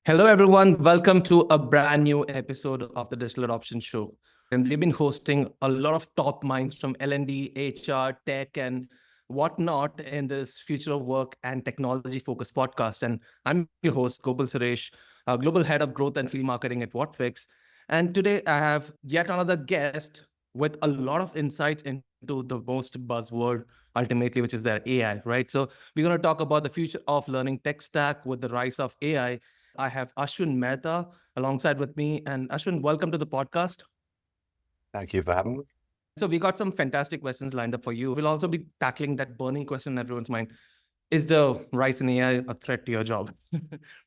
Hello, everyone. Welcome to a brand new episode of the Digital Adoption Show. And we've been hosting a lot of top minds from L&D, HR, tech, and whatnot in this Future of Work and Technology Focused podcast. And I'm your host, Gokul Suresh, Global Head of Growth and Field Marketing at Whatfix. And today I have yet another guest with a lot of insights into the most buzzword ultimately, which is their AI, right? So we're going to talk about the future of learning tech stack with the rise of AI. I have Ashwin Mehta alongside with me. And Ashwin, welcome to the podcast. Thank you for having me. So we got some fantastic questions lined up for you. We'll also be tackling that burning question in everyone's mind. Is the rise in AI a threat to your job?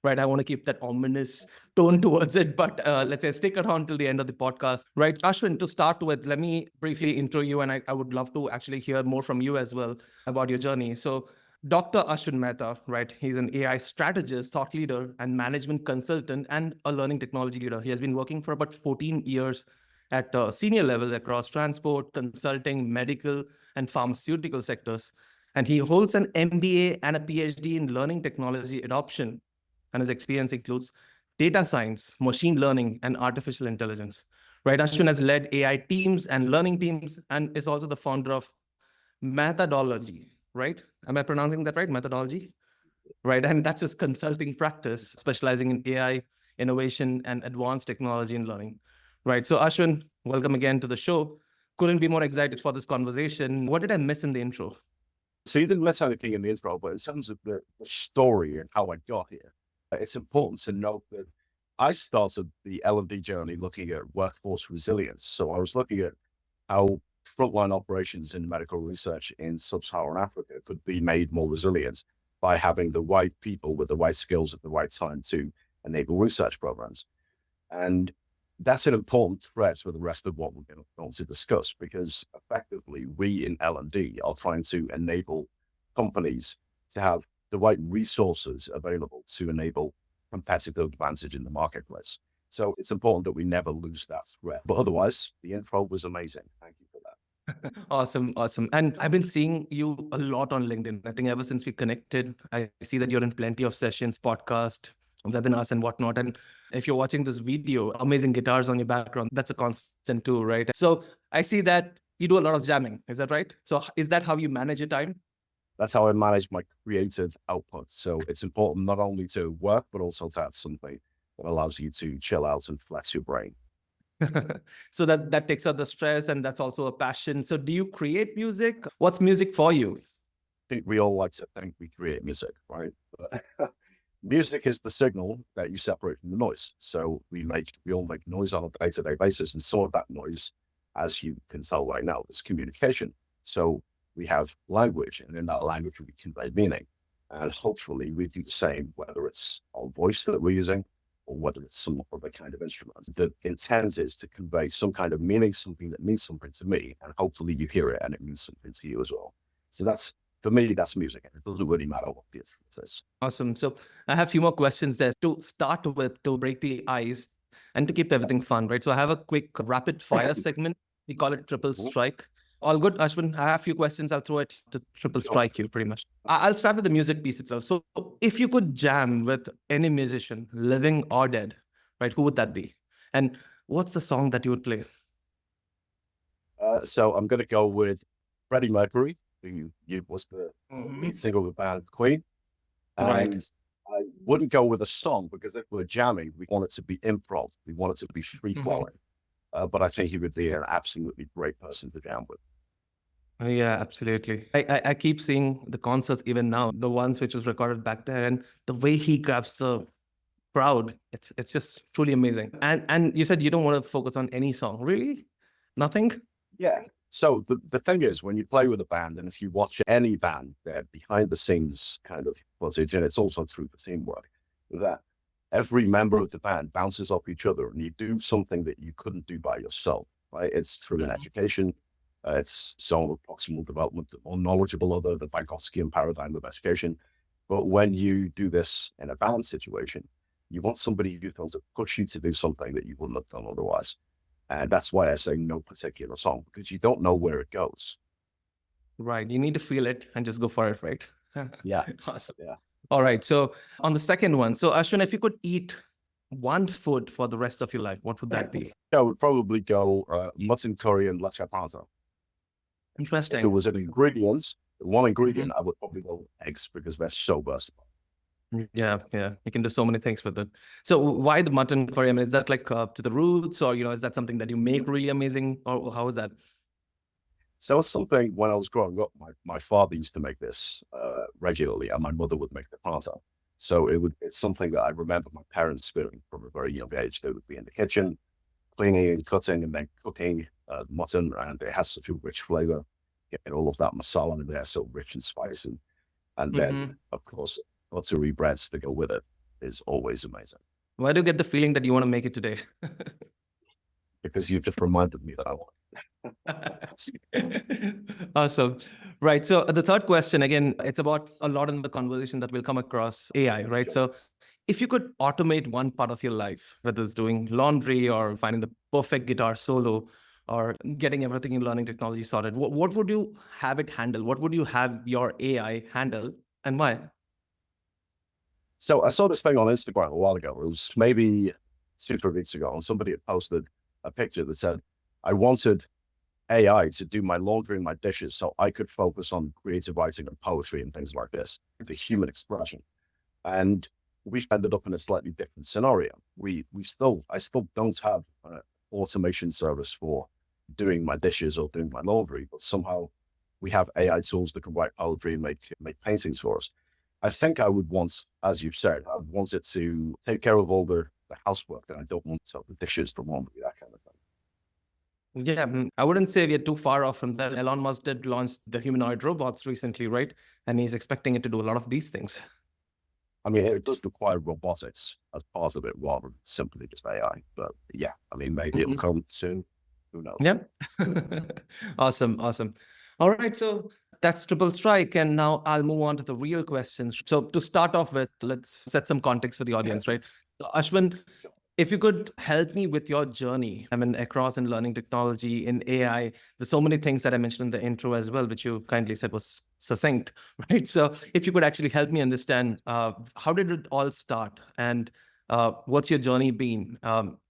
Right. I want to keep that ominous tone towards it, but let's say stick around till the end of the podcast. Right. Ashwin, to start with, let me briefly intro you, and I would love to actually hear more from you as well about your journey. So Dr. Ashwin Mehta, right? He's an AI strategist, thought leader, and management consultant, and a learning technology leader. He has been working for about 14 years at senior levels across transport, consulting, medical, and pharmaceutical sectors. And he holds an MBA and a PhD in learning technology adoption. And his experience includes data science, machine learning, and artificial intelligence. Right? Ashwin has led AI teams and learning teams and is also the founder of Methodology, right? Am I pronouncing that right? Methodology? Right. And that's his consulting practice, specializing in AI, innovation, and advanced technology in learning. Right. So, Ashwin, welcome again to the show. Couldn't be more excited for this conversation. What did I miss in the intro? So you didn't miss anything in the intro, but in terms of the story and how I got here, it's important to note that I started the L&D journey looking at workforce resilience. So I was looking at how frontline operations in medical research in sub-Saharan Africa could be made more resilient by having the right people with the right skills at the right time to enable research programs. And that's an important thread for the rest of what we're going to discuss, because effectively we in L&D are trying to enable companies to have the right resources available to enable competitive advantage in the marketplace. So it's important that we never lose that thread. But otherwise, the intro was amazing. Thank you for that. Awesome. Awesome. And I've been seeing you a lot on LinkedIn. I think ever since we connected, I see that you're in plenty of sessions, podcast, webinars and whatnot. And if you're watching this video, amazing guitars on your background, that's a constant too, right? So I see that you do a lot of jamming. Is that right? So is that how you manage your time? That's how I manage my creative output. So it's important not only to work, but also to have something that allows you to chill out and flex your brain. So that takes out the stress, and that's also a passion. So do you create music? What's music for you? I think we all like to think we create music, right? But music is the signal that you separate from the noise. So we all make noise on a day-to-day basis, and some of that noise, as you can tell right now, is communication. So we have language, and in that language we convey meaning. And hopefully we do the same, whether it's our voice that we're using or whether it's some other kind of instrument. The intent is to convey some kind of meaning, something that means something to me, and hopefully you hear it and it means something to you as well. So for me, that's music. It doesn't really matter what it is. Awesome. So I have a few more questions there to start with, to break the ice and to keep everything fun, right? So I have a quick rapid fire segment. We call it triple strike. All good, Ashwin? I have a few questions. I'll throw it to triple strike you pretty much. I'll start with the music piece itself. So if you could jam with any musician, living or dead, right, who would that be? And what's the song that you would play? So I'm going to go with Freddie Mercury, who was the lead singer of the band Queen. And Right. I wouldn't go with a song, because if we're jamming, we want it to be improv. We want it to be free flowing. But I think he would be an absolutely great person to jam with. Yeah, absolutely. I keep seeing the concerts even now, the ones which was recorded back there, and the way he grabs the crowd, it's just truly amazing. And you said you don't want to focus on any song, really? Nothing? Yeah. So the thing is, when you play with a band, and if you watch any band, they're behind the scenes kind of footage, and it's also through the teamwork, that every member of the band bounces off each other, and you do something that you couldn't do by yourself, right? It's through an education, it's zone of proximal development, the more knowledgeable other, the Vygotskian paradigm of education. But when you do this in a band situation, you want somebody who's going to push you to do something that you wouldn't have done otherwise. And that's why I say no particular song, because you don't know where it goes. Right. You need to feel it and just go for it, right? Yeah. Awesome. Yeah. All right. So on the second one, so Ashwin, if you could eat one food for the rest of your life, what would that be? I would probably go mutton curry and lettuce pasta. If it Interesting. was an ingredient, one Mhm. ingredient, I would probably go eggs because they're so versatile. Yeah, yeah. You can do so many things with it. So why the mutton curry? I mean, is that like to the roots, or is that something that you make really amazing, or how is that? So it's something when I was growing up, my father used to make this regularly, and my mother would make the pasta. So it's something that I remember my parents doing from a very young age. They would be in the kitchen, cleaning and cutting and then cooking mutton, and it has such a rich flavor. Getting all of that masala in there, so rich and spicy. And then, Hmm. of course, buttery breads to go with it is always amazing Why do you get the feeling that you want to make it today? because you just reminded me that I want. Awesome. Right. So the third question, again, it's about a lot in the conversation that will come across AI, right? So if you could automate one part of your life, whether it's doing laundry or finding the perfect guitar solo or getting everything in learning technology sorted, what would you have it handle? What would you have your AI handle, and why? So I saw this thing on Instagram a while ago. It was maybe 2, 3 weeks ago, and somebody had posted a picture that said, I wanted AI to do my laundry and my dishes so I could focus on creative writing and poetry and things like this, the human expression. And we've ended up in a slightly different scenario. I still don't have an automation service for doing my dishes or doing my laundry, but somehow we have AI tools that can write poetry and make paintings for us. I think I would want, as you've said, I would want it to take care of all the housework that I don't want to, the dishes, the laundry, that kind of thing. Yeah, I wouldn't say we are too far off from that. Elon Musk did launch the humanoid robots recently, right? And he's expecting it to do a lot of these things. I mean, it does require robotics as part of it rather than simply just AI. But yeah, I mean, maybe it'll come soon. Who knows? Yeah. Awesome. Awesome. All right. So that's triple strike. And now I'll move on to the real questions. So to start off with, let's set some context for the audience, right? So Ashwin, if you could help me with your journey, I mean, across in learning technology, in AI, there's so many things that I mentioned in the intro as well, which you kindly said was succinct, right? So if you could actually help me understand, how did it all start, and what's your journey been?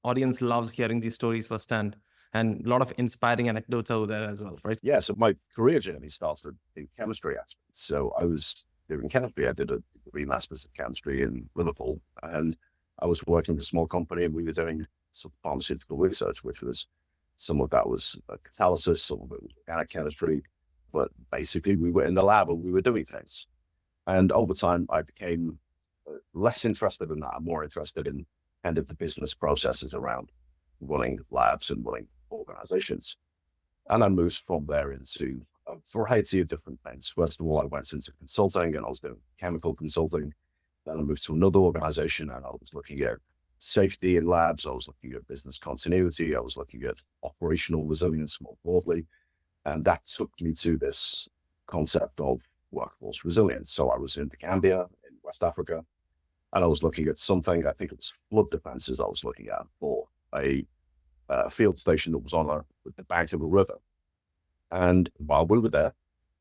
Audience loves hearing these stories firsthand, and a lot of inspiring anecdotes over there as well, right? Yeah, so my career journey started in chemistry, actually. So I was doing chemistry. I did a degree master's of chemistry in Liverpool, and I was working with a small company, and we were doing some pharmaceutical research, which was some of that was catalysis, some of it was organic chemistry, but basically we were in the lab and we were doing things. And over time, I became less interested in that, more interested in kind of the business processes around running labs and running organizations. And I moved from there into a variety of different things. First of all, I went into consulting and I was doing chemical consulting. Then I moved to another organization and I was looking at safety in labs. I was looking at business continuity. I was looking at operational resilience more broadly. And that took me to this concept of workforce resilience. So I was in the Gambia in West Africa, and I was looking at something, I think it's flood defenses I was looking at for a field station that was on the bank of a river. And while we were there,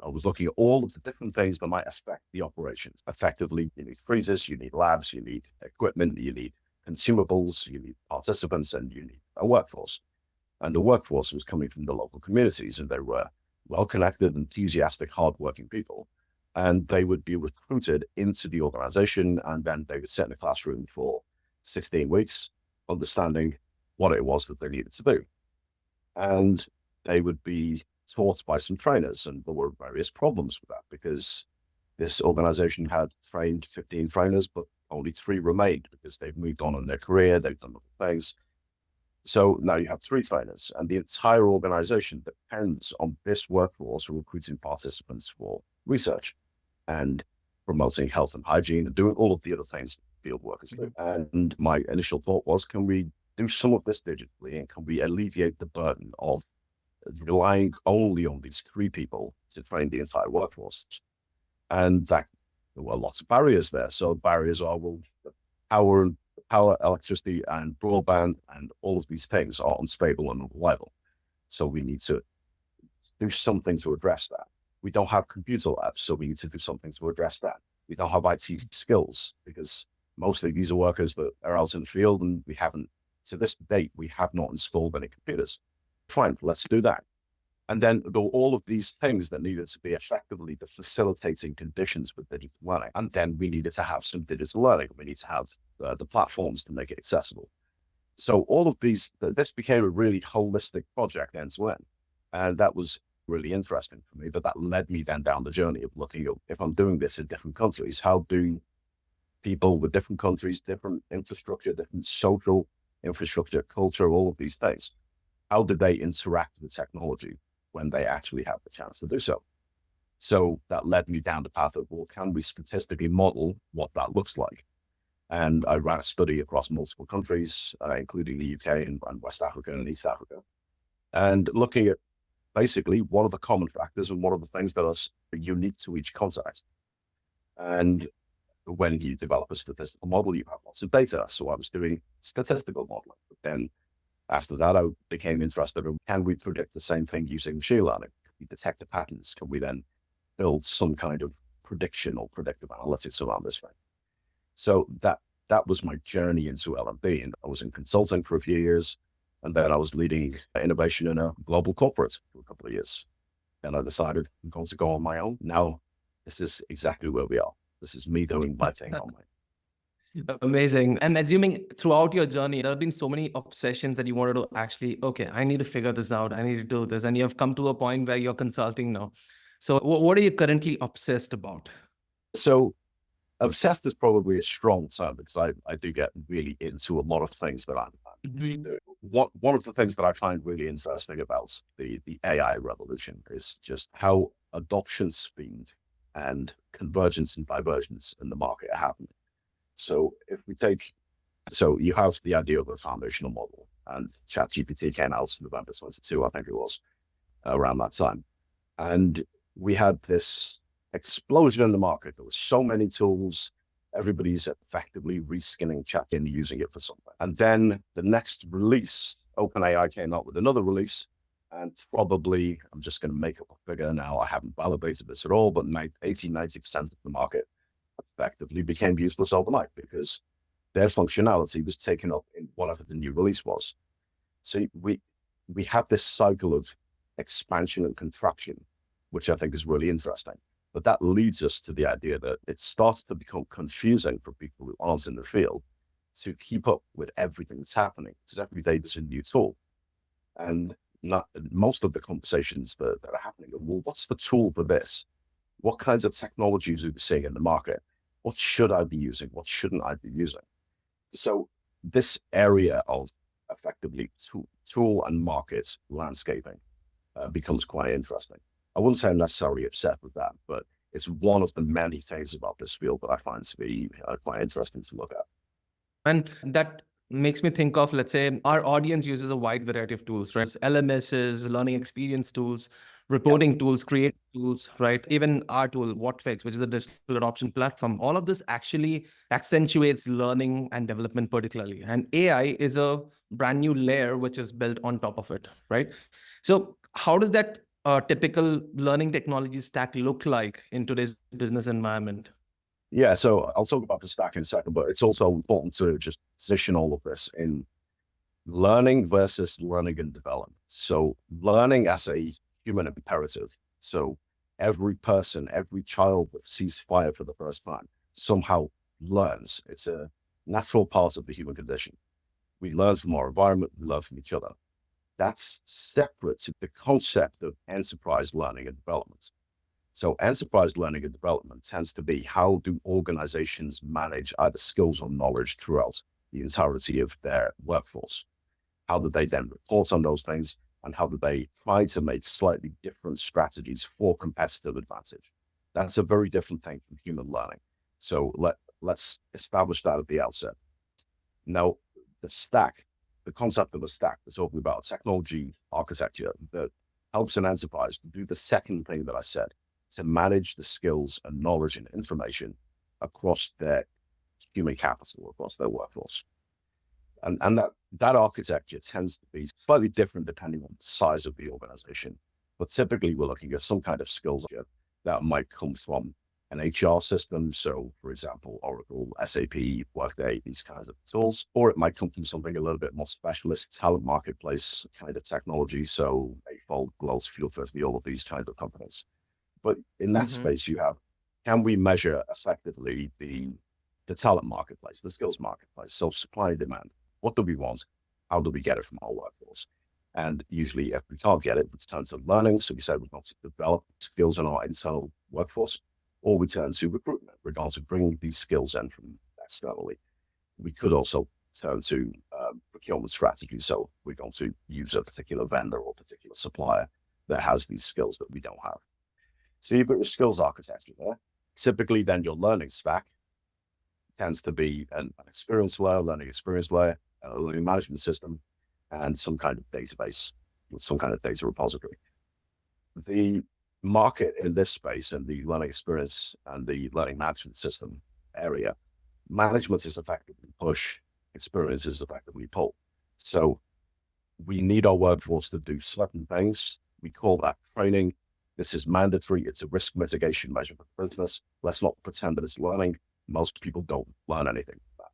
I was looking at all of the different things that might affect the operations. Effectively, you need freezers, you need labs, you need equipment, you need consumables, you need participants, and you need a workforce. And the workforce was coming from the local communities, and they were well-connected, enthusiastic, hardworking people. And they would be recruited into the organization, and then they would sit in a classroom for 16 weeks, understanding what it was that they needed to do. And they would be taught by some trainers, and there were various problems with that because this organization had trained 15 trainers, but only 3 remained because they've moved on in their career, they've done other things. So now you have 3 trainers, and the entire organization depends on this workforce recruiting participants for research and promoting health and hygiene and doing all of the other things field workers do. And my initial thought was, can we do some of this digitally, and can we alleviate the burden of relying only on these 3 people to train the entire workforce? And that there were lots of barriers there. So barriers are, well, power, electricity, and broadband, and all of these things are unstable and unreliable. So we need to do something to address that. We don't have computer labs, so we need to do something to address that. We don't have IT skills because mostly these are workers that are out in the field, and we haven't, to this date, we have not installed any computers. Fine, let's do that. And then there were all of these things that needed to be effectively the facilitating conditions with digital learning. And then we needed to have some digital learning. We need to have the platforms to make it accessible. So all of these, this became a really holistic project end to end. And that was really interesting for me. But that led me then down the journey of looking at, if I'm doing this in different countries, how do people with different countries, different infrastructure, different social infrastructure, culture, all of these things, how do they interact with technology when they actually have the chance to do so? So that led me down the path of, well, can we statistically model what that looks like? And I ran a study across multiple countries, including the UK and West Africa and East Africa, and looking at basically what are the common factors and what are the things that are unique to each context. And when you develop a statistical model, you have lots of data. So I was doing statistical modeling. But then after that, I became interested in, can we predict the same thing using machine learning? Can we detect the patterns? Can we then build some kind of prediction or predictive analytics around this thing? So that was my journey into L&D. And I was in consulting for a few years. And then I was leading innovation in a global corporate for a couple of years. And I decided I'm going to go on my own. Now, this is exactly where we are. This is me doing my thing on my own. Amazing. And assuming throughout your journey, there have been so many obsessions that you wanted to actually, okay, I need to figure this out. I need to do this. And you have come to a point where you're consulting now. So what are you currently obsessed about? So obsessed is probably a strong term because I do get really into a lot of things that I'm doing. One of the things that I find really interesting about the AI revolution is just how adoption speed and convergence and divergence in the market are happening. So if we take, so you have the idea of a foundational model, and ChatGPT came out in November 22, I think it was, around that time. And we had this explosion in the market. There were so many tools. Everybody's effectively reskinning chat and using it for something. And then the next release, OpenAI came out with another release, and probably, I'm just going to make up a figure now, I haven't validated this at all, but 80-90% of the market effectively became useless overnight because their functionality was taken up in whatever the new release was. So we have this cycle of expansion and contraction, which I think is really interesting. But that leads us to the idea that it starts to become confusing for people who aren't in the field to keep up with everything that's happening, because every day there's a new tool. And most of the conversations that are happening are, well, what's the tool for this? What kinds of technologies are we seeing in the market? What should I be using? What shouldn't I be using? So this area of effectively tool and market landscaping becomes quite interesting. I wouldn't say I'm necessarily upset with that, but it's one of the many things about this field that I find to be quite interesting to look at. And that makes me think of, let's say, our audience uses a wide variety of tools, right? LMSs, learning experience tools, reporting tools, create tools, right? Even our tool, WhatFix, which is a digital adoption platform. All of this actually accentuates learning and development particularly. And AI is a brand new layer which is built on top of it, right? So how does that typical learning technology stack look like in today's business environment? Yeah, so I'll talk about the stack in a second, but it's also important to just position all of this in learning versus learning and development. So learning as a human imperative. So every person, every child that sees fire for the first time somehow learns. It's a natural part of the human condition. We learn from our environment, we learn from each other. That's separate to the concept of enterprise learning and development. So enterprise learning and development tends to be, how do organizations manage either skills or knowledge throughout the entirety of their workforce? How do they then report on those things? And how do they try to make slightly different strategies for competitive advantage? That's a very different thing from human learning. So let's establish that at the outset. Now, the concept of a stack is talking about technology architecture that helps an enterprise do the second thing that I said, to manage the skills and knowledge and information across their human capital, across their workforce. And that architecture tends to be slightly different depending on the size of the organization. But typically we're looking at some kind of skills that might come from an HR system. So, for example, Oracle, SAP, Workday, these kinds of tools. Or it might come from something a little bit more specialist, talent marketplace kind of technology. So, Eightfold, Glows, Fuel First, all of these kinds of companies. But in that Mm-hmm. space, you have, can we measure effectively the talent marketplace, the skills marketplace? So supply and demand. What do we want? How do we get it from our workforce? And usually, if we can't get it, we turn to learning. So we say we want to develop skills in our internal workforce, or we turn to recruitment, regardless of bringing these skills in from externally. We could also turn to procurement strategy. So we're going to use a particular vendor or particular supplier that has these skills that we don't have. So you've got your skills architecture there. Typically, then your learning stack tends to be an experience layer, learning experience layer, a learning management system, and some kind of database, some kind of data repository. The market in this space, in the learning experience and the learning management system area, management is effectively push, experience is effectively pull. So we need our workforce to do certain things. We call that training. This is mandatory. It's a risk mitigation measure for business. Let's not pretend that it's learning. Most people don't learn anything from that.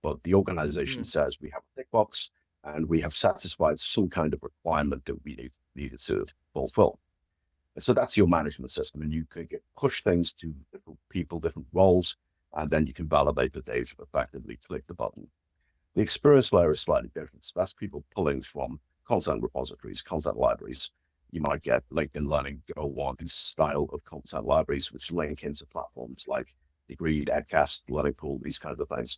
But the organization says we have a tick box and we have satisfied some kind of requirement that we needed to fulfill. And so that's your management system. And you can push things to different people, different roles, and then you can validate the data effectively, click the button. The experience layer is slightly different. So that's people pulling from content repositories, content libraries. You might get LinkedIn Learning, Go One, these style of content libraries, which link into platforms like Degree, Edcast, Learning Pool, these kinds of things.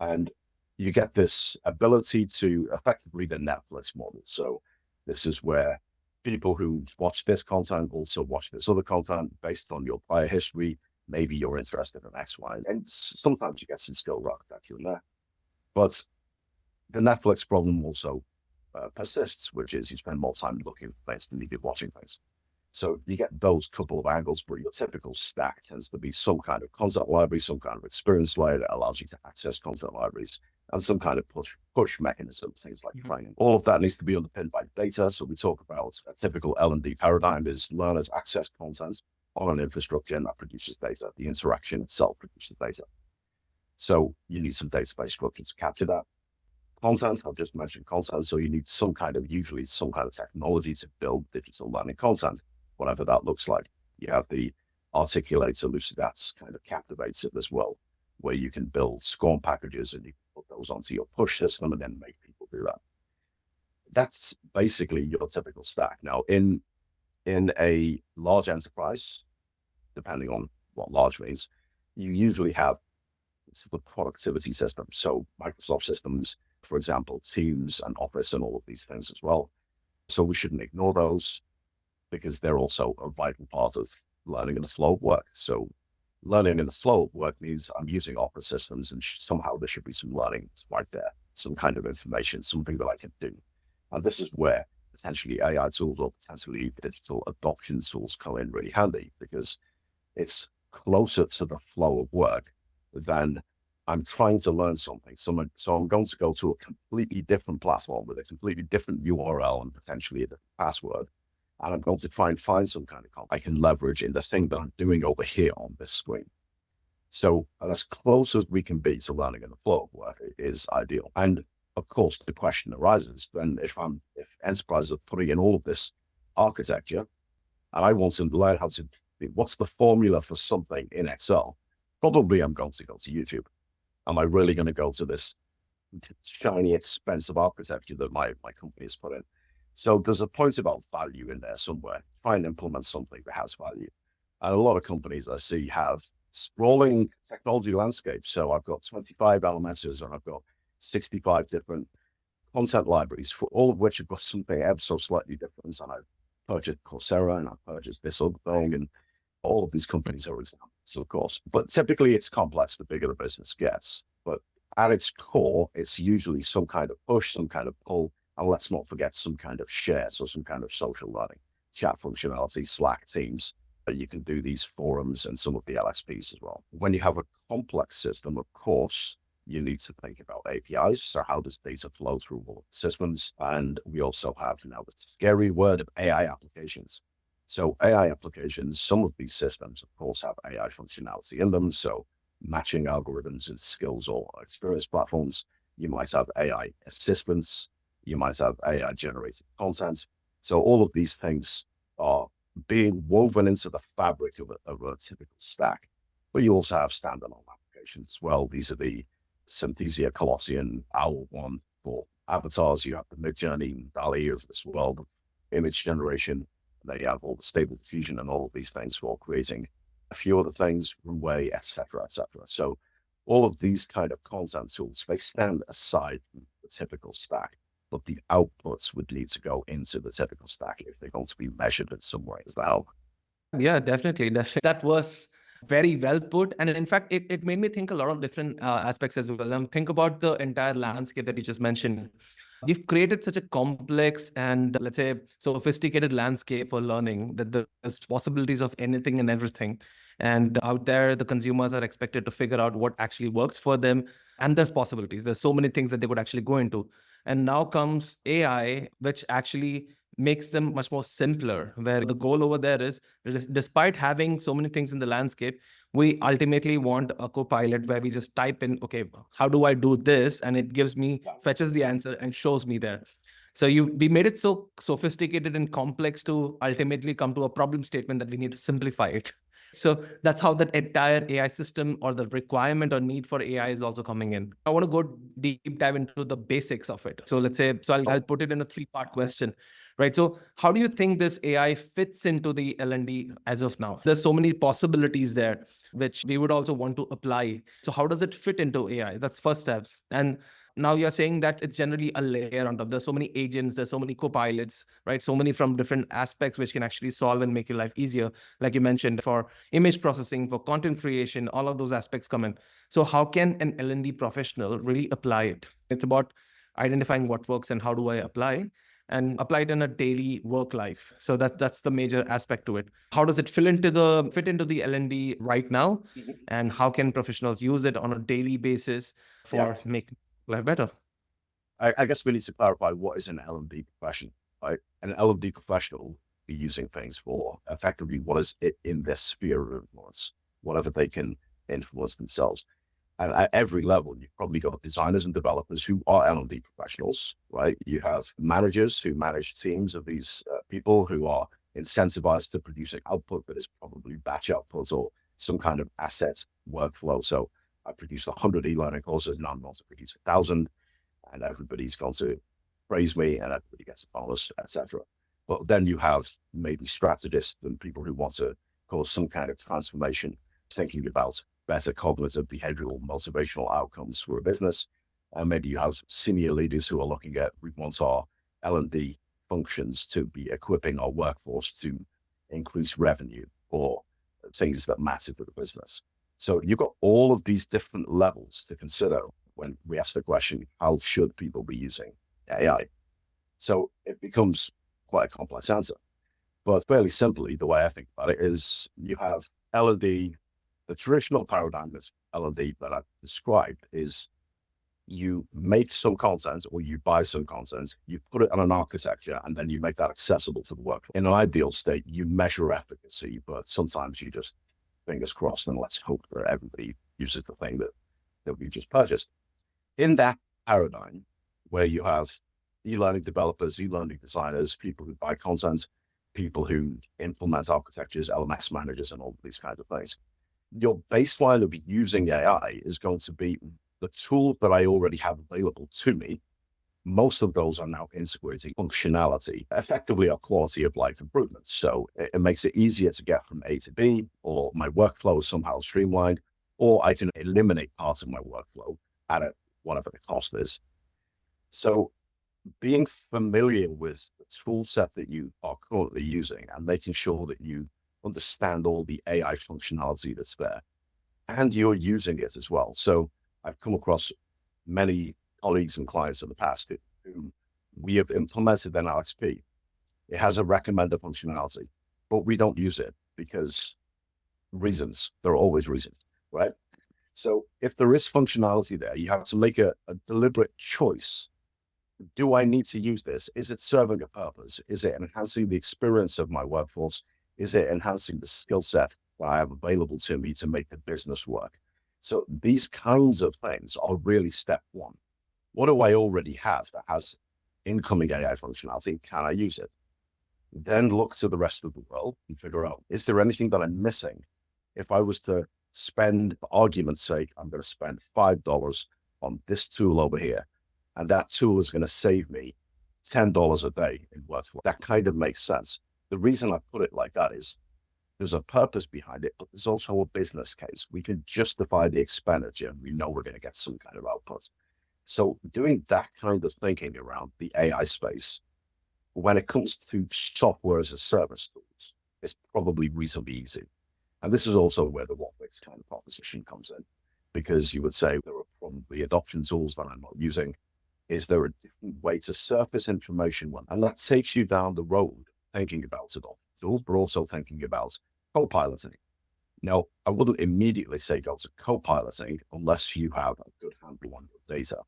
And you get this ability to effectively the Netflix model. So this is where people who watch this content also watch this other content based on your prior history. Maybe you're interested in X, Y, and sometimes you get some skill architecture in there. But the Netflix problem also persists, which is you spend more time looking for things than you do watching things. So you get those couple of angles where your typical stack tends to be some kind of content library, some kind of experience layer that allows you to access content libraries, and some kind of push mechanism, things like training. All of that needs to be underpinned by data. So we talk about a typical L&D paradigm is learners access content on an infrastructure and that produces data. The interaction itself produces data. So you need some database structure to capture that content. I've just mentioned content. So you need usually some kind of technology to build digital learning content, whatever that looks like. You have the articulator solution that's kind of captivates it as well, where you can build SCORM packages and you can put those onto your push system and then make people do that. That's basically your typical stack. Now, in a large enterprise, depending on what large means, you usually have the productivity system. So Microsoft systems, for example, Teams and Office and all of these things as well. So we shouldn't ignore those because they're also a vital part of learning in the flow of work. So learning in the flow of work means I'm using Office systems and somehow there should be some learning right there, some kind of information, something that I can do. And this is where potentially AI tools or potentially digital adoption tools come in really handy because it's closer to the flow of work than I'm trying to learn something. So I'm going to go to a completely different platform with a completely different URL and potentially a different password. And I'm going to try and find some kind of content I can leverage in the thing that I'm doing over here on this screen. So as close as we can be to learning in the flow of work is ideal. And of course, the question arises then if enterprises are putting in all of this architecture and I want to learn how to, what's the formula for something in Excel? Probably I'm going to go to YouTube. Am I really going to go to this shiny, expensive architecture that my company has put in? So there's a point about value in there somewhere. Try and implement something that has value. And a lot of companies I see have sprawling technology landscapes. So I've got 25 LMSs and I've got 65 different content libraries, for all of which have got something ever so slightly different. And I've purchased Coursera and I've purchased this other thing, and all of these companies are examples, of course. But typically it's complex the bigger the business gets. But at its core, it's usually some kind of push, some kind of pull, and let's not forget some kind of share, so some kind of social learning, chat functionality, Slack, Teams. You can do these forums and some of the LXPs as well. When you have a complex system, of course, you need to think about APIs. So how does data flow through all of the systems? And we also have now the scary word of AI applications. So AI applications, some of these systems, of course, have AI functionality in them. So matching algorithms and skills or experience platforms. You might have AI assistants. You might have AI generated content. So all of these things are being woven into the fabric of a typical stack. But you also have standalone applications as well. These are the Synthesia, Colossian, Owl One for avatars. You have the Midjourney, DALL-E of this world of image generation. Then you have all the stable diffusion and all of these things for creating a few other things, runway, etc., etc. So all of these kind of content tools, they stand aside from the typical stack, but the outputs would need to go into the typical stack if they're going to be measured in some way as well. Yeah, definitely. That was very well put. And in fact, it made me think a lot of different aspects as well. Think about the entire landscape that you just mentioned. You've created such a complex and, let's say, sophisticated landscape for learning that there's possibilities of anything and everything. And out there, the consumers are expected to figure out what actually works for them. And there's possibilities. There's so many things that they could actually go into. And now comes AI, which actually makes them much more simpler, where the goal over there is, despite having so many things in the landscape, we ultimately want a co-pilot where we just type in, okay, how do I do this? And it gives me, fetches the answer and shows me there. So we made it so sophisticated and complex to ultimately come to a problem statement that we need to simplify it. So that's how that entire AI system or the requirement or need for AI is also coming in. I want to go deep dive into the basics of it. So let's say, I'll put it in a 3-part question, right? So how do you think this AI fits into the L&D as of now? There's so many possibilities there, which we would also want to apply. So how does it fit into AI? That's first steps. And now you're saying that it's generally a layer on top. There's so many agents, there's so many co-pilots, right? So many from different aspects which can actually solve and make your life easier. Like you mentioned, for image processing, for content creation, all of those aspects come in. So how can an L&D professional really apply it? It's about identifying what works and how do I apply and apply it in a daily work life. So that's the major aspect to it. How does it fit into the L&D right now? And how can professionals use it on a daily basis for making life better? I guess we need to clarify what is an L&D profession, right? An L&D professional will be using things for effectively what is it in their sphere of influence, whatever they can influence themselves. And at every level, you've probably got designers and developers who are L&D professionals, right? You have managers who manage teams of these people who are incentivized to producing output that is probably batch output or some kind of asset workflow. So I produced 100 e-learning courses, now I'm going to produce 1,000, and everybody's going to praise me and everybody gets a bonus, etc. But then you have maybe strategists and people who want to cause some kind of transformation, thinking about better cognitive, behavioral, motivational outcomes for a business. And maybe you have senior leaders who are looking at, we want our L&D functions to be equipping our workforce to increase revenue or things that matter for the business. So you've got all of these different levels to consider when we ask the question, how should people be using AI? So it becomes quite a complex answer. But fairly simply, the way I think about it is you have L&D. The traditional paradigm of L&D that I've described is you make some content or you buy some content, you put it on an architecture, and then you make that accessible to the work. In an ideal state, you measure efficacy, but sometimes you just fingers crossed and let's hope that everybody uses the thing that we just purchased. In that paradigm, where you have e-learning developers, e-learning designers, people who buy content, people who implement architectures, LMS managers, and all of these kinds of things, your baseline of using AI is going to be the tool that I already have available to me. Most of those are now integrating functionality, effectively a quality of life improvement. So it makes it easier to get from A to B, or my workflow is somehow streamlined, or I can eliminate parts of my workflow at whatever the cost is. So being familiar with the tool set that you are currently using and making sure that you understand all the AI functionality that's there and you're using it as well. So I've come across many colleagues and clients in the past who we have implemented an LXP. It has a recommender functionality, but we don't use it because reasons, there are always reasons, right? So if there is functionality there, you have to make a deliberate choice. Do I need to use this? Is it serving a purpose? Is it enhancing the experience of my workforce? Is it enhancing the skill set that I have available to me to make the business work? So these kinds of things are really step one. What do I already have that has incoming AI functionality? Can I use it? Then look to the rest of the world and figure out, is there anything that I'm missing? If I was to spend, for argument's sake, I'm going to spend $5 on this tool over here, and that tool is going to save me $10 a day in workflow. That kind of makes sense. The reason I put it like that is there's a purpose behind it, but there's also a business case. We can justify the expenditure, and we know we're going to get some kind of output. So doing that kind of thinking around the AI space, when it comes to software as a service tools, it's probably reasonably easy. And this is also where the what-fix kind of proposition comes in, because you would say there are probably adoption tools that I'm not using. Is there a different way to surface information? And that takes you down the road thinking about adoption tool, but also thinking about co-piloting. Now, I wouldn't immediately say go to co-piloting unless you have a good handle on your data,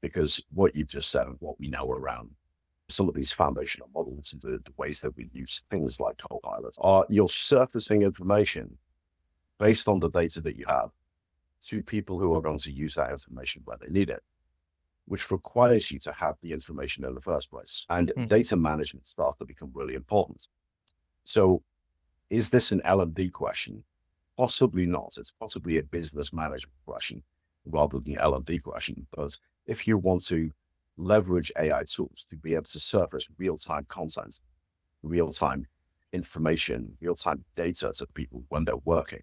because what you just said and what we know around some of these foundational models and the ways that we use things like co-pilots are you're surfacing information based on the data that you have to people who are going to use that information where they need it, which requires you to have the information in the first place. And data management starts to become really important. So is this an L&D question? Possibly not. It's possibly a business management question rather than an L&D question. But if you want to leverage AI tools to be able to surface real-time content, real-time information, real-time data to people when they're working,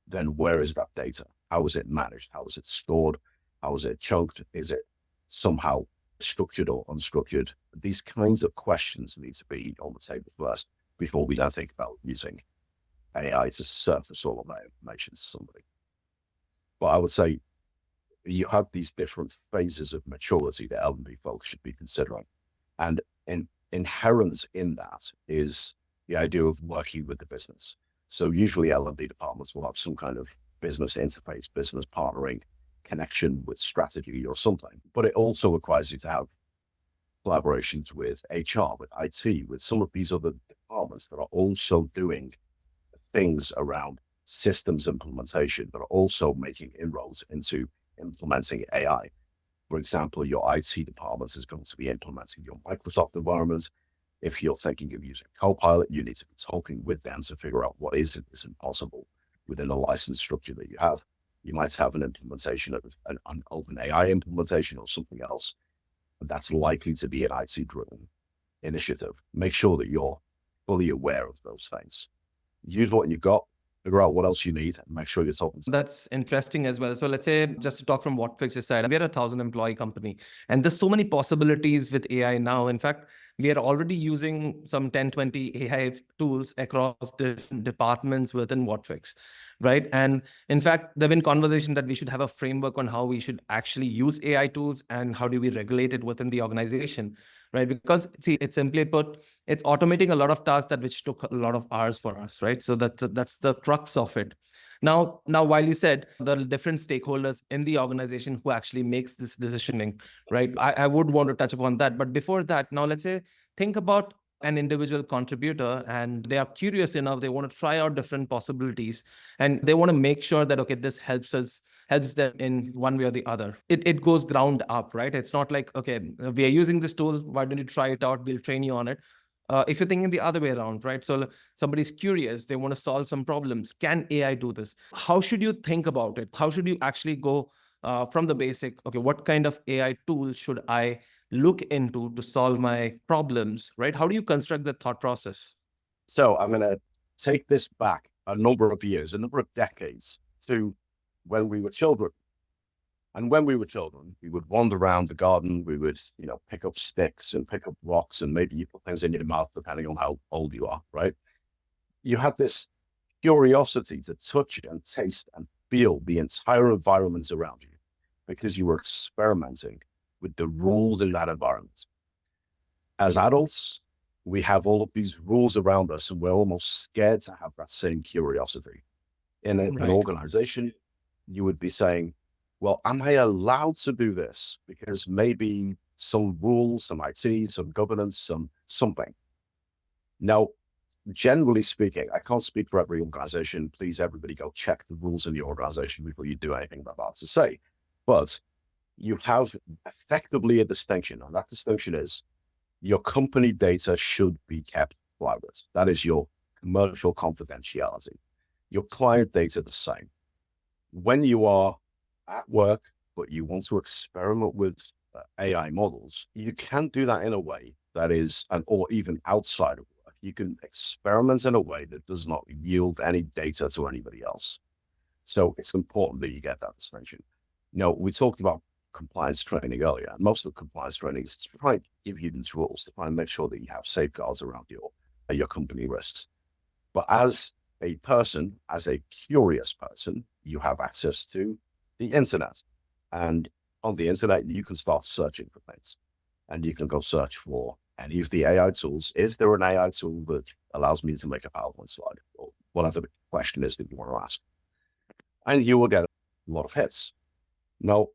then where is that data? How is it managed? How is it stored? How is it chunked? Is it somehow structured or unstructured? These kinds of questions need to be on the table first before we then think about using AI to surface all of that information to somebody. But I would say you have these different phases of maturity that L&D folks should be considering. And inherent in that is the idea of working with the business. So usually L&D departments will have some kind of business interface, business partnering, connection with strategy or something. But it also requires you to have collaborations with HR, with IT, with some of these other departments that are also doing things around systems implementation, but are also making inroads into implementing AI. For example, your IT department is going to be implementing your Microsoft environment. If you're thinking of using Copilot, you need to be talking with them to figure out what is and isn't possible within the license structure that you have. You might have an implementation of an open AI implementation or something else. But that's likely to be an IT-driven initiative. Make sure that you're fully aware of those things. Use what you've got, figure out what else you need, and make sure you're talking. That's interesting as well. So let's say, just to talk from WhatFix's side, we're a 1,000-employee company, and there's so many possibilities with AI now. In fact, we are already using some 10, 20 AI tools across different departments within WhatFix, right? And in fact, there have been conversations that we should have a framework on how we should actually use AI tools and how do we regulate it within the organization, right? Because see, it's simply put, it's automating a lot of tasks that which took a lot of hours for us, right? So that's the crux of it. Now, while you said the different stakeholders in the organization who actually makes this decisioning, right? I would want to touch upon that. But before that, now let's say, think about an individual contributor and they are curious enough, they want to try out different possibilities and they want to make sure that, okay, this helps them in one way or the other. It goes ground up, right? It's not like, okay, we are using this tool, why don't you try it out? We'll train you on it. If you're thinking the other way around, right? So somebody's curious, they want to solve some problems. Can AI do this? How should you think about it? How should you actually go from the basic, okay, what kind of AI tool should I look into to solve my problems, right? How do you construct the thought process? So I'm going to take this back a number of years, a number of decades to when we were children. And when we were children, we would wander around the garden. We would, pick up sticks and pick up rocks, and maybe you put things in your mouth, depending on how old you are, right? You had this curiosity to touch and taste and feel the entire environment around you because you were experimenting with the rules in that environment. As adults, we have all of these rules around us, and we're almost scared to have that same curiosity. In an organization, you would be saying, well, am I allowed to do this? Because maybe some rules, some IT, some governance, something. Now, generally speaking, I can't speak for every organization. Please, everybody go check the rules in the organization before you do anything I'm about to say. But you have effectively a distinction, and that distinction is your company data should be kept private. That is your commercial confidentiality. Your client data, the same. When you are at work, but you want to experiment with AI models, you can do that in a way that is, or even outside of work, you can experiment in a way that does not yield any data to anybody else. So it's important that you get that distinction. We talked about compliance training earlier, and most of the compliance training is to try and give you these rules to try and make sure that you have safeguards around your company risks. But as a person, as a curious person, you have access to the internet. And on the internet, you can start searching for things. And you can go search for any of the AI tools. Is there an AI tool that allows me to make a PowerPoint slide? Or whatever the question is that you want to ask. And you will get a lot of hits. Now,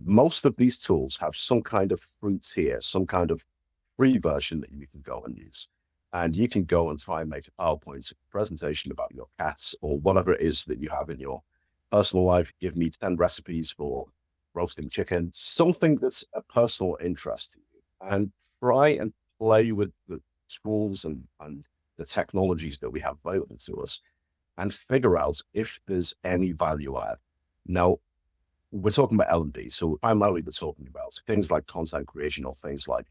most of these tools have some kind of free tier, some kind of free version that you can go and use. And you can go and try and make a PowerPoint presentation about your cats or whatever it is that you have in your personal life. Give me 10 recipes for roasting chicken, something that's a personal interest to you, and try and play with the tools and the technologies that we have available to us and figure out if there's any value add. Now, we're talking about L&D, so primarily we're talking about things like content creation or things like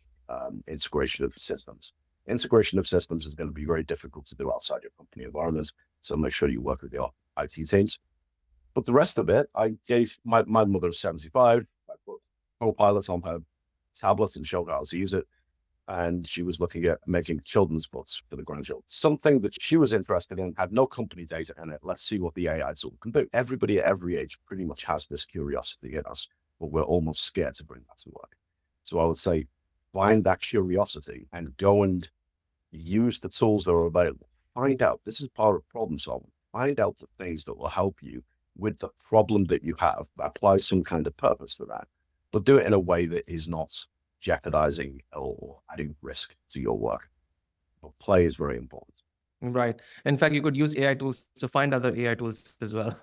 integration of systems. Integration of systems is going to be very difficult to do outside your company environment, so make sure you work with your IT teams. But the rest of it, I gave my mother's 75. I put Copilot on her tablet and showed her how to use it. And she was looking at making children's books for the grandchildren. Something that she was interested in, had no company data in it. Let's see what the AI tool can do. Everybody at every age pretty much has this curiosity in us, but we're almost scared to bring that to work. So I would say, find that curiosity and go and use the tools that are available. Find out, this is part of problem solving. Find out the things that will help you with the problem that you have, apply some kind of purpose to that, but do it in a way that is not jeopardizing or adding risk to your work. But play is very important. Right. In fact, you could use AI tools to find other AI tools as well.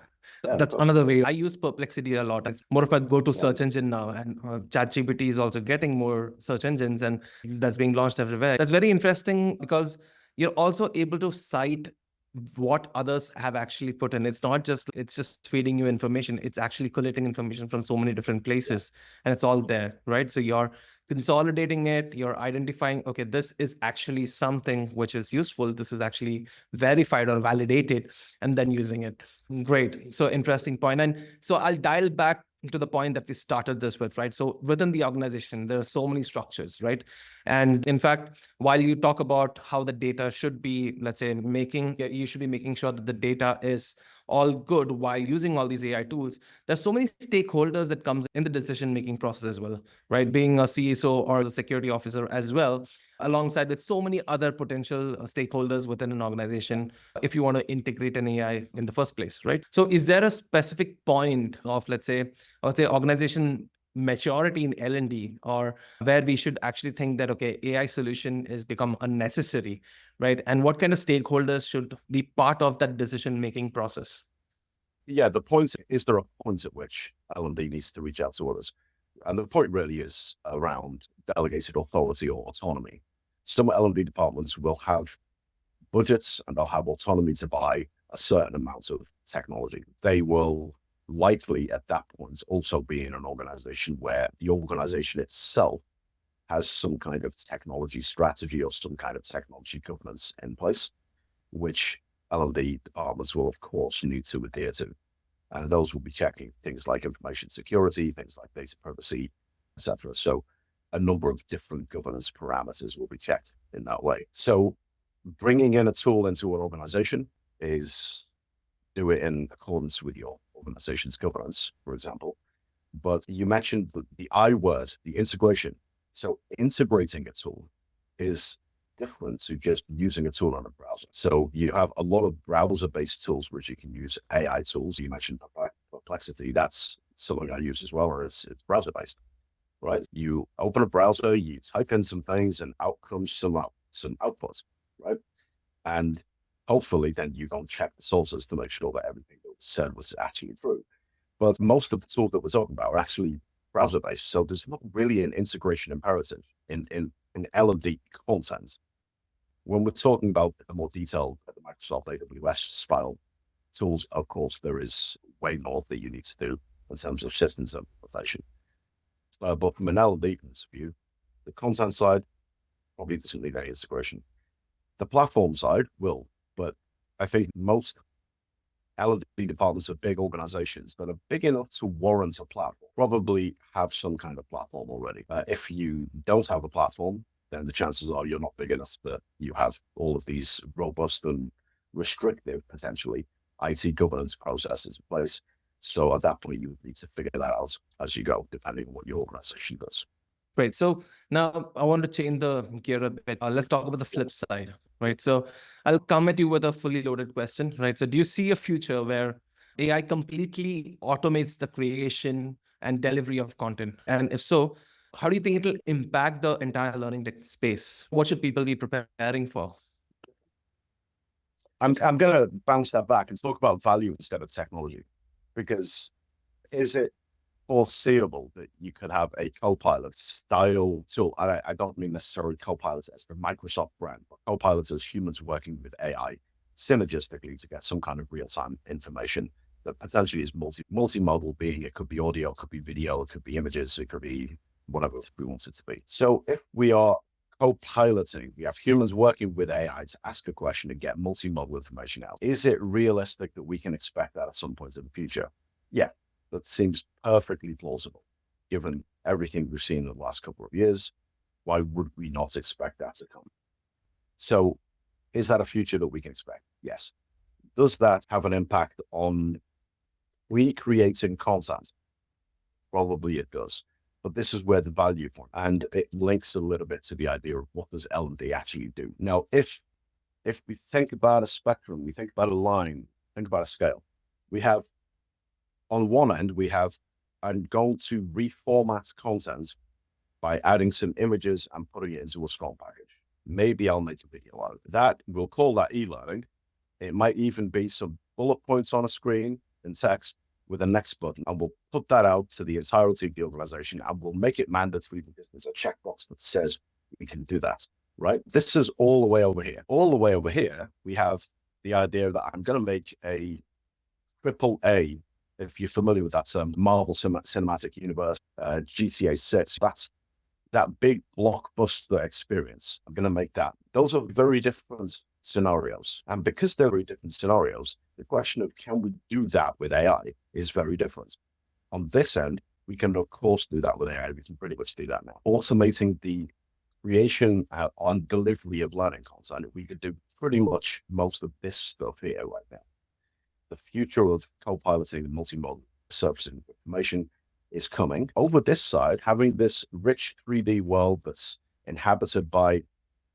Yeah, That's another way. I use Perplexity a lot. It's more of a go-to search engine now, and ChatGPT is also getting more search engines, and that's being launched everywhere. That's very interesting because you're also able to cite what others have actually put in. It's not just, it's just feeding you information. It's actually collating information from so many different places, and it's all there, right? So you're consolidating it, you're identifying, okay, this is actually something which is useful. This is actually verified or validated, and then using it. Great. So interesting point. And so I'll dial back to the point that we started this with, right? So within the organization, there are so many structures, right? And in fact, while you talk about how the data should be, let's say, you should be making sure that the data is all good while using all these AI tools. There's so many stakeholders that comes in the decision-making process as well, right? Being a CISO or the security officer as well, alongside with so many other potential stakeholders within an organization, if you want to integrate an AI in the first place, right? So is there a specific point of, let's say, organization maturity in L&D, or where we should actually think that, okay, AI solution is become unnecessary, right? And what kind of stakeholders should be part of that decision-making process? Yeah, the point is there are points at which L&D needs to reach out to others. And the point really is around delegated authority or autonomy. Some L&D departments will have budgets and they'll have autonomy to buy a certain amount of technology. They will likely at that point also be in an organization where the organization itself has some kind of technology strategy or some kind of technology governance in place, which L&D departments will, of course, need to adhere to. And those will be checking things like information security, things like data privacy, etc. So a number of different governance parameters will be checked in that way. So bringing in a tool into an organization is do it in accordance with your organization's governance, for example. But you mentioned the I word, the integration. So integrating a tool is different to just using a tool on a browser. So you have a lot of browser-based tools which you can use, AI tools. You mentioned Perplexity. That's something I use as well, or it's browser-based, right? You open a browser, you type in some things, and out comes some output, right? And hopefully then you go and check the sources to make sure that everything that was said was actually true. But most of the tools that we're talking about are actually browser-based. So there's not really an integration imperative in L&D content. When we're talking about a more detailed Microsoft AWS style tools, of course, there is way more that you need to do in terms of systems implementation. But from an L&D point of view, the content side probably doesn't need any integration. The platform side will, but I think most L&D departments of big organizations that are big enough to warrant a platform probably have some kind of platform already. If you don't have a platform, then the chances are you're not big enough that you have all of these robust and restrictive, potentially, IT governance processes in place. So at that point, you need to figure that out as you go, depending on what your organization does. Great. So now I want to change the gear a bit. Let's talk about the flip side, right? So I'll come at you with a fully loaded question, right? So do you see a future where AI completely automates the creation and delivery of content? And if so, how do you think it'll impact the entire learning tech space? What should people be preparing for? I'm going to bounce that back and talk about value instead of technology, because is it foreseeable that you could have a Copilot style tool? I don't mean necessarily Copilot as the Microsoft brand, but Copilot as humans working with AI synergistically to get some kind of real-time information that potentially is multimodal, being it could be audio, it could be video, it could be images, it could be whatever we want it to be. So if we are co-piloting, we have humans working with AI to ask a question and get multimodal information out. Is it realistic that we can expect that at some point in the future? Yeah, that seems perfectly plausible. Given everything we've seen in the last couple of years, why would we not expect that to come? So is that a future that we can expect? Yes. Does that have an impact on recreating content? Probably it does. But this is where the value point, and it links a little bit to the idea of what does L&D actually do. Now, if we think about a spectrum, we think about a line, think about a scale, we have on one end, I'm going to reformat content by adding some images and putting it into a scroll package. Maybe I'll make a video out of it. That, we'll call that e-learning. It might even be some bullet points on a screen in text with a next button, and we'll put that out to the entirety of the organization, and we'll make it mandatory because there's a checkbox that says we can do that, right? This is all the way over here. All the way over here, we have the idea that I'm going to make a AAA, if you're familiar with that term, Marvel Cinematic Universe, GTA 6, that's that big blockbuster experience. I'm going to make that. Those are very different scenarios. And because they're very different scenarios, the question of can we do that with AI is very different. On this end, we can, of course, do that with AI. We can pretty much do that now. Automating the creation and delivery of learning content, we could do pretty much most of this stuff here right now. The future of co-piloting and multimodal surfacing information is coming. Over this side, having this rich 3D world that's inhabited by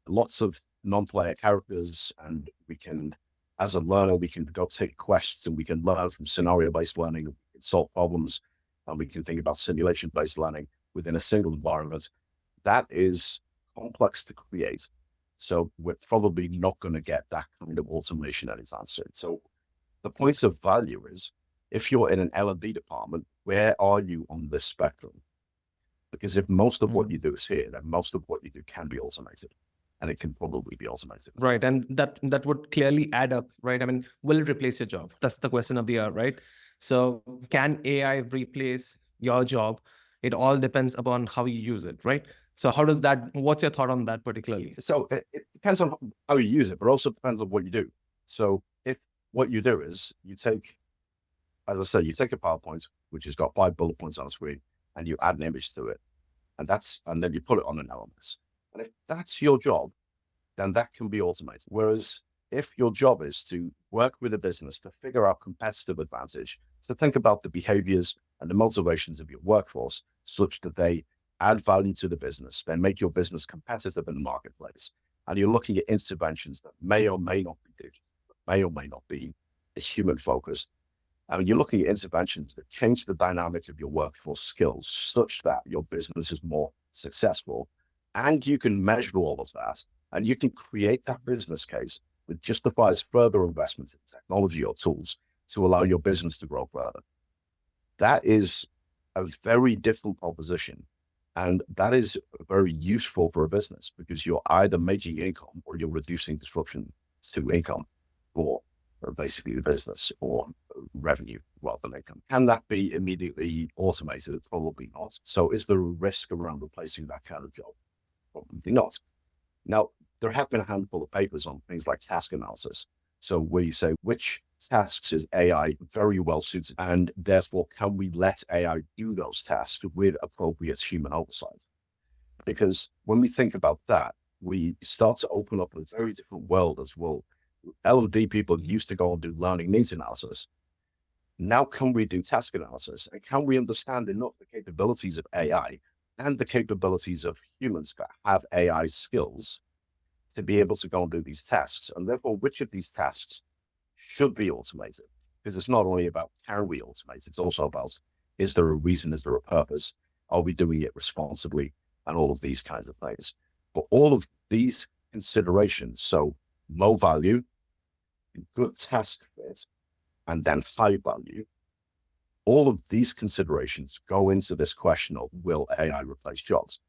lots of non-player characters, and we can, as a learner, we can go take quests and we can learn from scenario-based learning, we can solve problems, and we can think about simulation-based learning within a single environment. That is complex to create. So we're probably not going to get that kind of automation anytime soon. So the point of value is, if you're in an L&D department, where are you on this spectrum? Because if most of what you do is here, then most of what you do can be automated, and it can probably be automated. Right. And that would clearly add up, right? I mean, will it replace your job? That's the question of the year, right? So can AI replace your job? It all depends upon how you use it, right? So what's your thought on that particularly? So it depends on how you use it, but also depends on what you do. So if what you do is you take, as I said, you take a PowerPoint, which has got 5 bullet points on a screen, and you add an image to it, and then you put it on an LMS. And if that's your job, then that can be automated. Whereas if your job is to work with a business to figure out competitive advantage, to think about the behaviors and the motivations of your workforce such that they add value to the business, then make your business competitive in the marketplace. And you're looking at interventions that may or may not be digital, may or may not be human focused. And you're looking at interventions that change the dynamic of your workforce skills such that your business is more successful. And you can measure all of that, and you can create that business case It justifies further investment in technology or tools to allow your business to grow further. That is a very different proposition. And that is very useful for a business because you're either making income or you're reducing disruption to income or basically the business or revenue rather than income. Can that be immediately automated? Probably not. So is there a risk around replacing that kind of job? Probably not. Now, there have been a handful of papers on things like task analysis. So where you say which tasks is AI very well suited, and therefore can we let AI do those tasks with appropriate human oversight? Because when we think about that, we start to open up a very different world as well. L&D people used to go and do learning needs analysis. Now, can we do task analysis? And can we understand enough the capabilities of AI and the capabilities of humans that have AI skills to be able to go and do these tasks? And therefore, which of these tasks should be automated? Because it's not only about can we automate, it's also about, is there a reason, is there a purpose? Are we doing it responsibly? And all of these kinds of things. But all of these considerations, so low value, good task fit, and then high value, all of these considerations go into this question of will AI replace jobs?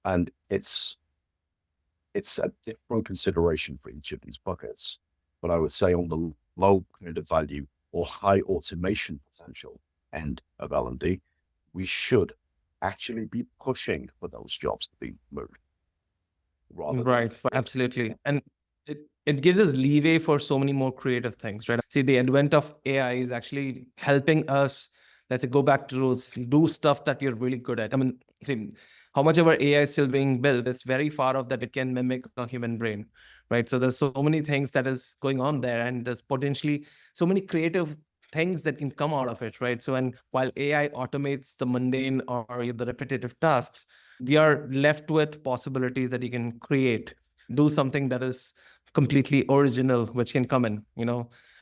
And it's a different consideration for each of these buckets. But I would say on the low cognitive value or high automation potential end of L&D, we should actually be pushing for those jobs to be moved. Right, absolutely. And it gives us leeway for so many more creative things, right? See, the advent of AI is actually helping us, let's say, go back to those, do stuff that you're really good at. I mean, see, how much of our AI is still being built, it's very far off that it can mimic a human brain, right? So there's so many things that is going on there, and there's potentially so many creative things that can come out of it, right? So, and while AI automates the mundane or the repetitive tasks, we are left with possibilities that you can create, do something that is completely original, which can come in,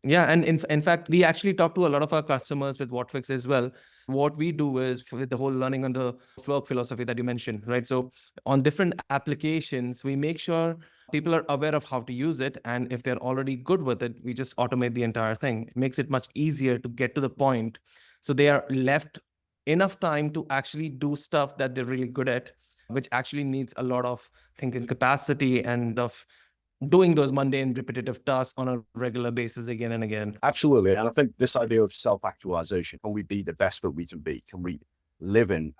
Yeah, and in fact, we actually talk to a lot of our customers with WhatFix as well. What we do is with the whole learning on the work philosophy that you mentioned, right? So on different applications, we make sure people are aware of how to use it. And if they're already good with it, we just automate the entire thing. It makes it much easier to get to the point. So they are left enough time to actually do stuff that they're really good at, which actually needs a lot of thinking capacity and of doing those mundane, repetitive tasks on a regular basis again and again. Absolutely. And I think this idea of self-actualization, can we be the best that we can be? Can we live and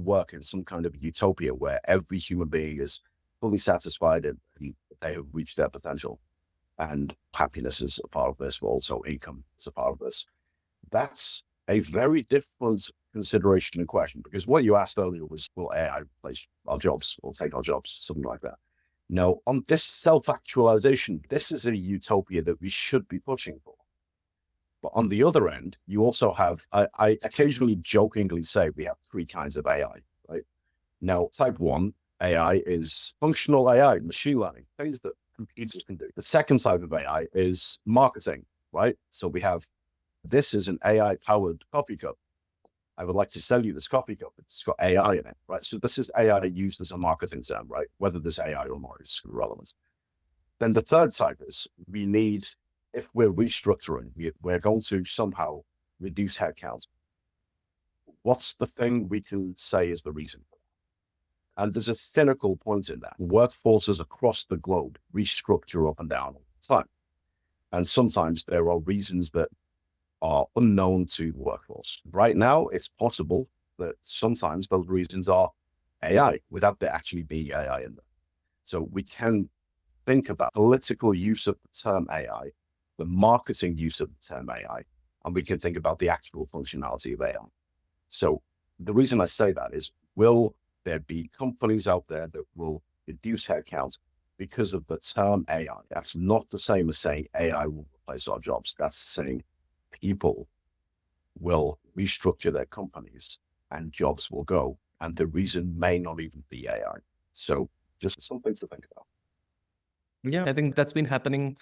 work in some kind of utopia where every human being is fully satisfied and they have reached their potential? And happiness is a part of this, but also income is a part of this. That's a very different consideration and question, because what you asked earlier was, will AI replace our jobs or take our jobs, something like that. No, on this self-actualization, this is a utopia that we should be pushing for. But on the other end, you also have, I occasionally jokingly say we have three kinds of AI, right? Now, type 1 AI is functional AI, machine learning, things that computers can do. The second type of AI is marketing, right? So we have, this is an AI-powered coffee cup. I would like to sell you this coffee cup. It's got AI in it, right? So this is AI used as a marketing term, right? Whether there's AI or not is irrelevant. Then the third type is we need, if we're restructuring, we're going to somehow reduce headcount. What's the thing we can say is the reason? And there's a cynical point in that. Workforces across the globe restructure up and down all the time. And sometimes there are reasons that are unknown to the workforce. Right now, it's possible that sometimes those reasons are AI without there actually being AI in them. So we can think about political use of the term AI, the marketing use of the term AI, and we can think about the actual functionality of AI. So the reason I say that is, will there be companies out there that will reduce headcount because of the term AI? That's not the same as saying AI will replace our jobs. That's saying people will restructure their companies and jobs will go. And the reason may not even be AI. So just something to think about. Yeah, I think that's been happening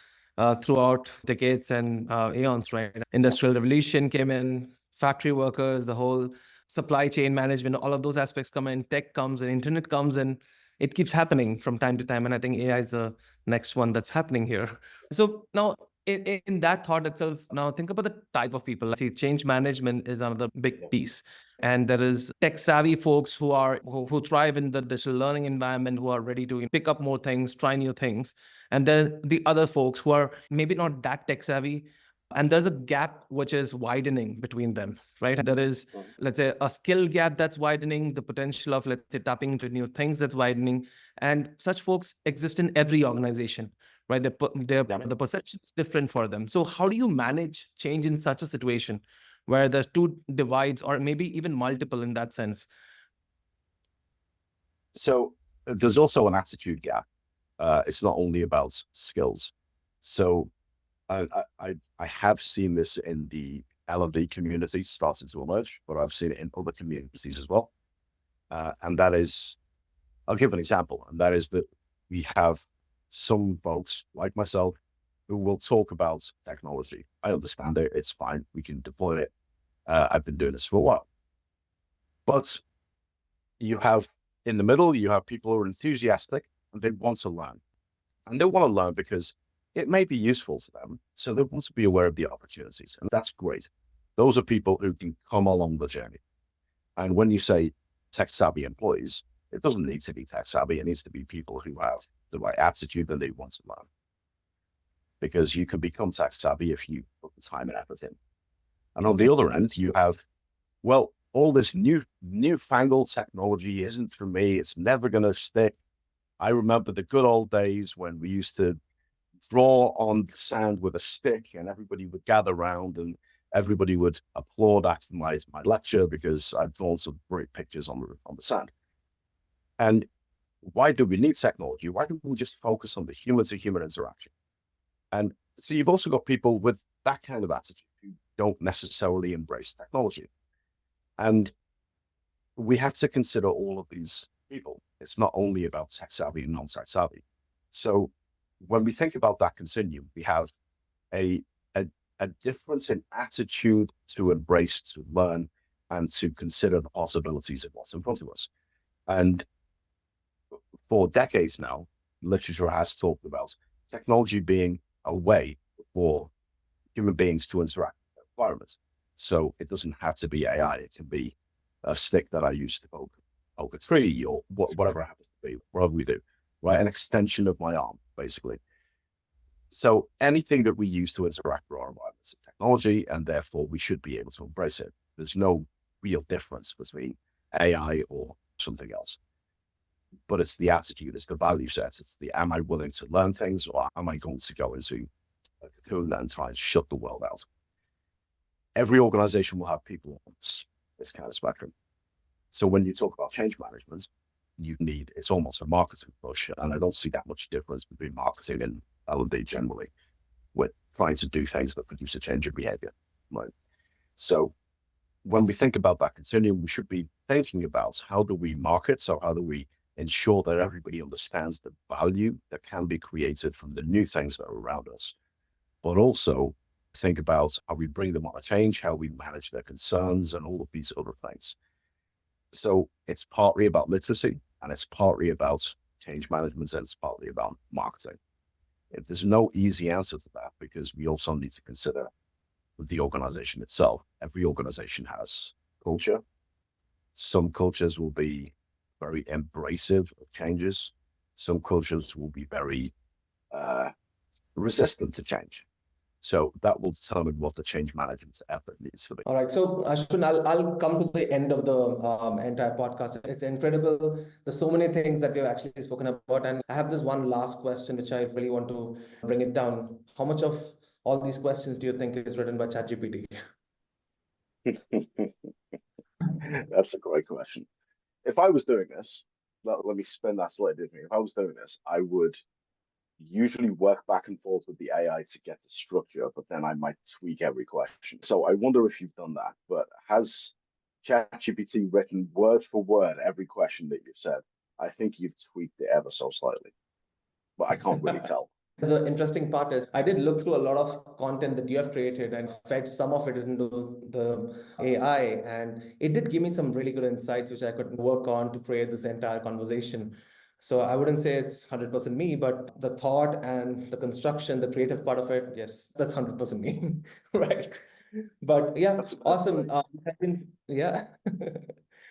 throughout decades and eons, right? Industrial revolution came in, factory workers, the whole supply chain management, all of those aspects come in, tech comes in, internet comes in. It keeps happening from time to time. And I think AI is the next one that's happening here. So now in that thought itself, now think about the type of people. See, change management is another big piece. And there is tech savvy folks who thrive in the digital learning environment, who are ready to pick up more things, try new things. And then the other folks who are maybe not that tech savvy, and there's a gap which is widening between them, right? There is, let's say, a skill gap that's widening, the potential of, let's say, tapping into new things that's widening. And such folks exist in every organization, right? The perception is different for them. So how do you manage change in such a situation where there's two divides, or maybe even multiple in that sense? So there's also an attitude gap. It's not only about skills. So I have seen this in the L&D community starting to emerge, but I've seen it in other communities as well. And that is, I'll give an example, and that is that we have some folks like myself who will talk about technology. I understand it, it's fine, we can deploy it. I've been doing this for a while. But you have, in the middle, you have people who are enthusiastic and they want to learn. And they want to learn because it may be useful to them. So they want to be aware of the opportunities. And that's great. Those are people who can come along the journey. And when you say tech savvy employees, it doesn't need to be tech savvy. It needs to be people who have the right attitude and they want to learn. Because you can become tech savvy if you put the time and effort in. And on the other end, you have, well, all this newfangled technology isn't for me. It's never going to stick. I remember the good old days when we used to draw on the sand with a stick and everybody would gather around and everybody would applaud after my lecture because I'd drawn some great pictures on the sand. And why do we need technology? Why don't we just focus on the human-to-human interaction? And so you've also got people with that kind of attitude who don't necessarily embrace technology. And we have to consider all of these people. It's not only about tech savvy and non-tech savvy. So when we think about that continuum, we have a difference in attitude to embrace, to learn, and to consider the possibilities of what's in front of us. And for decades now, literature has talked about technology being a way for human beings to interact with the environment. So it doesn't have to be AI. It can be a stick that I use to poke a tree or whatever it happens to be, whatever we do, right? An extension of my arm, basically. So anything that we use to interact with our environment is technology, and therefore we should be able to embrace it. There's no real difference between AI or something else. But it's the attitude, it's the value set, it's the am I willing to learn things, or am I going to go into a cocoon and try and shut the world out? Every organization will have people on this kind of spectrum. So when you talk about change management, it's almost a marketing push, and I don't see that much difference between marketing and L&D generally. We're trying to do things that produce a change in behavior, right? So when we think about that continuum, we should be thinking about how do we market, so how do we ensure that everybody understands the value that can be created from the new things that are around us, but also think about how we bring them on a change, how we manage their concerns, and all of these other things. So it's partly about literacy, and it's partly about change management, and it's partly about marketing. There's no easy answer to that because we also need to consider the organization itself. Every organization has culture. Some cultures will be very embracive of changes. Some cultures will be very resistant to change. So that will determine what the change management effort needs to be. All right. So Ashwin, I'll come to the end of the entire podcast. It's incredible. There's so many things that we've actually spoken about. And I have this one last question, which I really want to bring it down. How much of all these questions do you think is written by ChatGPT? That's a great question. If I was doing this, let me spin that slightly differently. If I was doing this, I would usually work back and forth with the AI to get the structure, but then I might tweak every question. So I wonder if you've done that, but has ChatGPT written word for word every question that you've said? I think you've tweaked it ever so slightly, but I can't really tell. The interesting part is I did look through a lot of content that you have created and fed some of it into the AI, and it did give me some really good insights, which I could work on to create this entire conversation. So I wouldn't say it's 100% me, but the thought and the construction, the creative part of it, yes, that's 100% me, right? But yeah, That's the best awesome. way. Yeah.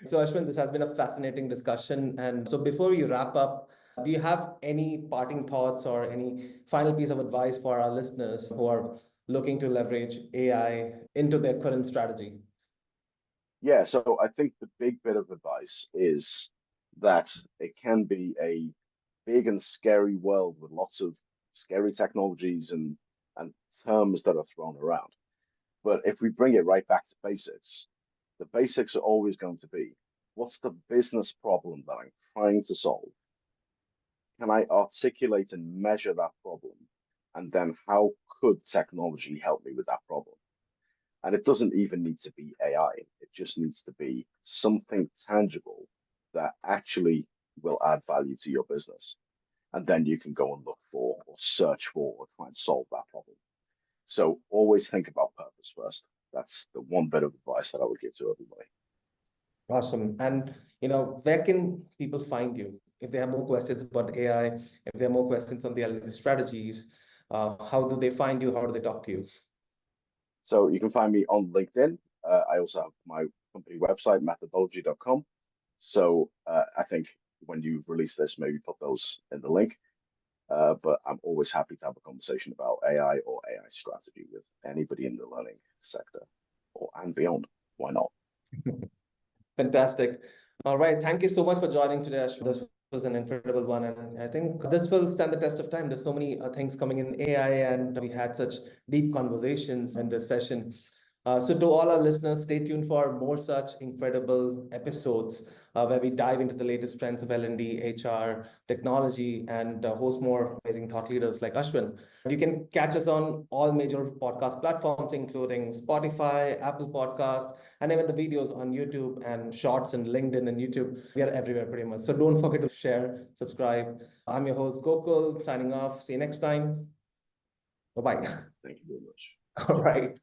So Ashwin, this has been a fascinating discussion. And so before we wrap up, do you have any parting thoughts or any final piece of advice for our listeners who are looking to leverage AI into their current strategy? Yeah, so I think the big bit of advice is that it can be a big and scary world with lots of scary technologies and terms that are thrown around. But if we bring it right back to basics, the basics are always going to be, what's the business problem that I'm trying to solve? Can I articulate and measure that problem? And then how could technology help me with that problem? And it doesn't even need to be AI. It just needs to be something tangible that actually will add value to your business. And then you can go and look for or search for or try and solve that problem. So always think about purpose first. That's the one bit of advice that I would give to everybody. Awesome. And where can people find you if they have more questions about AI, if they have more questions on the analytics strategies? How do they find you? How do they talk to you? So you can find me on LinkedIn. I also have my company website, methodology.com. So I think when you release this, maybe put those in the link. But I'm always happy to have a conversation about AI or AI strategy with anybody in the learning sector or and beyond. Why not? Fantastic. All right. Thank you so much for joining today, Ashwin. This was an incredible one. And I think this will stand the test of time. There's so many things coming in AI, and we had such deep conversations in this session. So to all our listeners, stay tuned for more such incredible episodes where we dive into the latest trends of L&D, HR, technology, and host more amazing thought leaders like Ashwin. You can catch us on all major podcast platforms, including Spotify, Apple Podcast, and even the videos on YouTube and Shorts and LinkedIn and YouTube. We are everywhere pretty much. So don't forget to share, subscribe. I'm your host, Gokul, signing off. See you next time. Bye-bye. Thank you very much. All right.